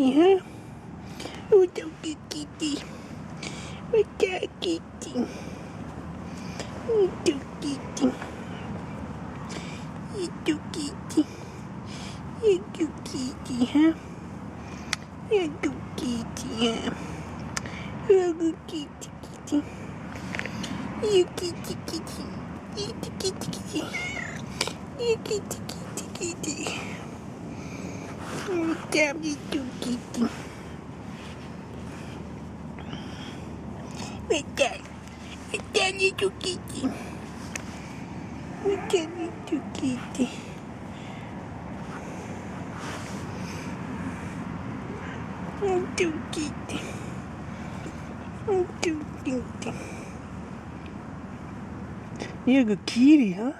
kitty, huh? Oh, so good kitty. What's that kitty? Oh, so kitty. You so kitty. You so kitty, huh? You so kitty, huh? Oh, good kitty, kitty. You kitty, kitty. You kitty, kitty. You kitty, kitty, kitty. Oh, damn, you so kitty. What's that? What's that little kitty? What's that little kitty? Oh, so kitty. Oh, so kitty. You're a good kitty, huh?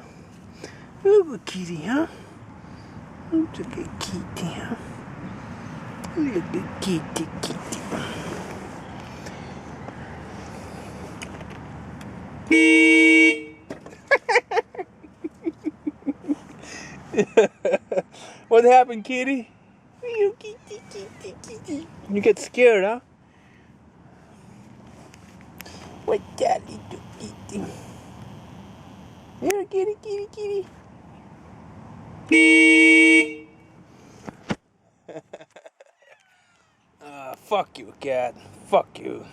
You're a good kitty, huh? You're a good kitty, huh? You're a good kitty, kitty. What happened, kitty? You kitty, kitty, kitty. You get scared, huh? What's that little kitty? Here, kitty, kitty, kitty. Fuck you, cat. Fuck you.